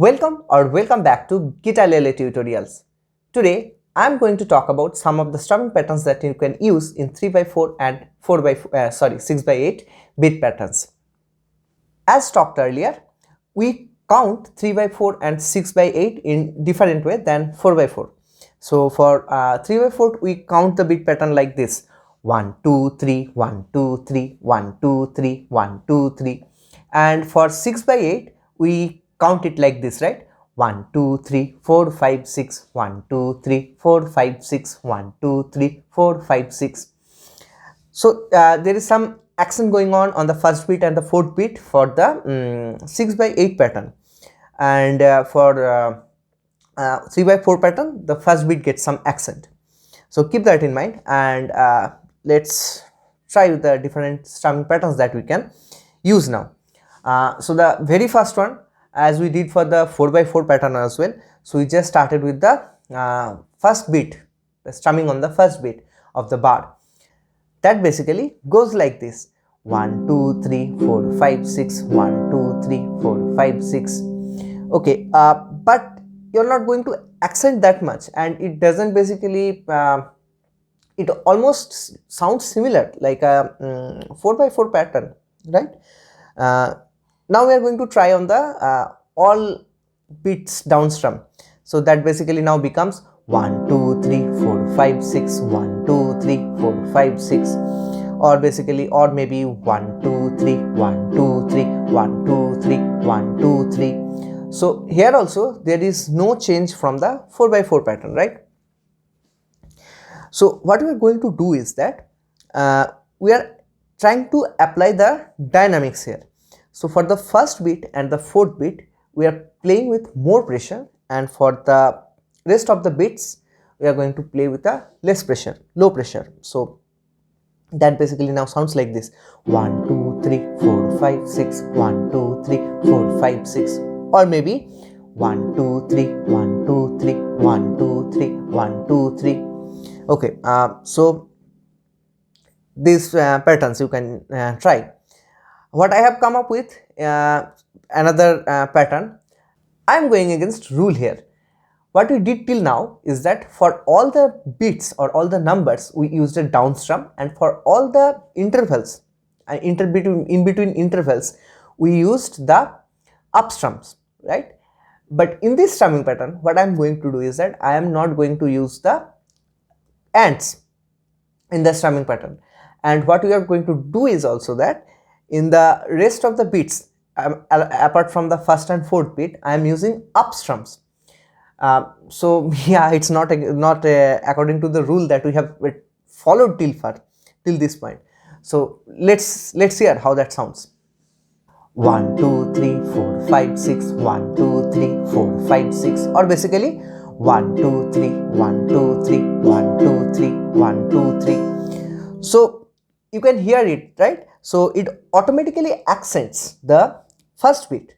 Welcome back to Guitalele tutorials. Today I am going to talk about some of the strumming patterns that you can use in 3x4 and 6x8 beat patterns. As talked earlier, we count 3x4 and 6x8 in different way than 4x4. So for 3x4 we count the beat pattern like this: 1 2 3 1 2 3 1 2 3 1 2 3, and for 6x8 we count it like this, right? 1 2 3 4 5 6 1 2 3 4 5 6 1 2 3 4 5 6. So there is some action going on the first beat and the fourth beat for the 6x8 pattern, and for 3x4 pattern the first beat gets some accent. So keep that in mind, and let's try the different strumming patterns that we can use now. So the very first one, as we did for the 4x4 pattern as well, so we just started with the first beat, the strumming on the first beat of the bar. That basically goes like this: 1 2 3 4 5 6 1 2 3 4 5 6. Okay, but you're not going to accent that much, and it doesn't basically it almost sounds similar like a 4x4 pattern, right? Now we are going to try on the all beats down strum. So that basically now becomes 1 2 3 4 5 6 1 2 3 4 5 6, or basically, or maybe 1 2 3 1 2 3 1 2 3 1 2 3. So here also there is no change from the 4x4 pattern, right? So what we are going to do is that we are trying to apply the dynamics here. So for the first beat and the fourth beat we are playing with more pressure, and for the rest of the beats we are going to play with a less pressure, low pressure. So that basically now sounds like this: 1 2 3 4 5 6 1 2 3 4 5 6, or maybe 1 2 3 1 2 3 1 2 3 1 2 3. Okay, so these patterns you can try. What I have come up with another pattern. I am going against rule here. What we did till now is that for all the beats or all the numbers we used a down strum, and for all the intervals in between intervals we used the up strums, right? But in this strumming pattern what I am going to do is that I am not going to use the ants in the strumming pattern, and what we are going to do is also that in the rest of the beats, apart from the first and fourth beat, I am using up strums. So yeah, it's not according to the rule that we have followed till this point. So let's hear how that sounds. 1 2 3 4 5 6 1 2 3 4 5 6, or basically 1 2 3 1 2 3 1 2 3 1 2 3. So you can hear it, right? So it automatically accents the first beat,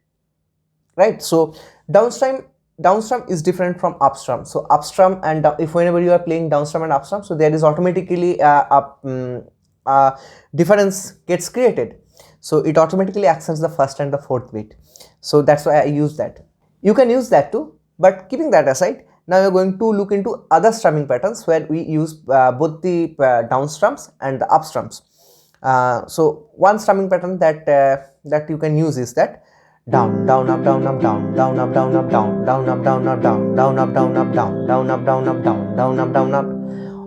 right? So downstrum is different from upstrum. So upstrum and if whenever you are playing downstrum and upstrum, so there is automatically a difference gets created. So it automatically accents the first and the fourth beat. So that's why I use that. You can use that too, but keeping that aside, now we are going to look into other strumming patterns where we use both the down strums and the up strums. So one strumming pattern that you can use is that down down up down up down down up down up down down up down up down down up down up down down up down up down down up down up,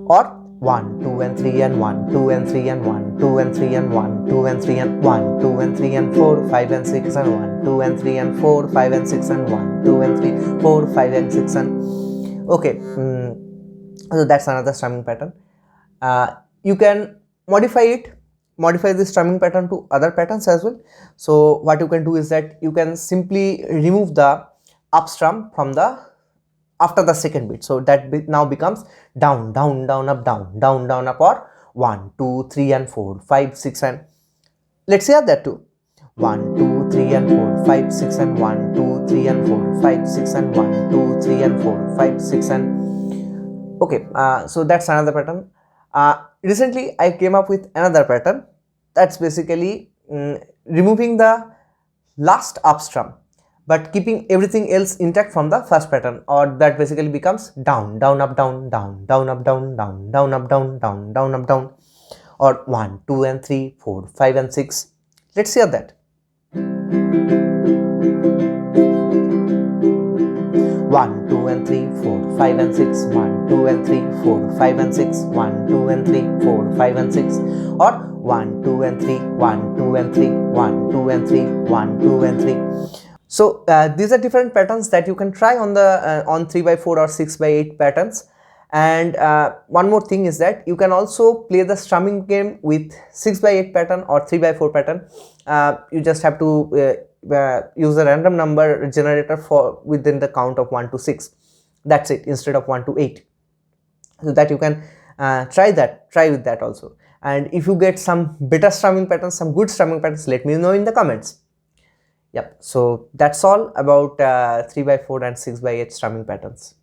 or 1 2 and 3 and 1 2 and 3 and 1 2 and 3 and 1 2 and 3 and 1 2 and 3 and 4 5 and 6 and 1 2 and 3 and 4 5 and 6 and 1 2 and 3 4 5 and 6 and okay. So that's another strumming pattern. You can modify this strumming pattern to other patterns as well. So what you can do is that you can simply remove the up strum from the after the second beat. So that beat now becomes down down down up down down down up, or 1 2 3 and 4 5 6, and let's hear that too: 1 2 3 and 4 5 6 and 1 2 3 and 4 5 6 and 1 2 3 and 4 5 6 and okay. So that's another pattern. Recently I came up with another pattern that's basically removing the last up strum, but keeping everything else intact from the first pattern, or that basically becomes down, down, up, down, down, down, up, down, down, down, up, down, down, down, up, down, or 1, 2 and 3, 4, 5 and 6. Let's hear that. 1, 2 and 3, 4, 5 and 6, 1, 2 and 3, 4, 5 and 6, 1, 2 and 3, 4, 5 and 6, or 1, 2 and 3, 1, 2 and 3, 1, 2 and 3, 1, 2 and 3. So these are different patterns that you can try on the on 3/4 or 6/8 patterns. And one more thing is that you can also play the strumming game with 6/8 pattern or 3/4 pattern. You just have to use a random number generator for within the count of 1 to 6. That's it, instead of 1 to 8. So that you can try with that also. And if you get some better strumming patterns, some good strumming patterns, let me know in the comments. Yep, so that's all about 3/4 and 6/8 strumming patterns.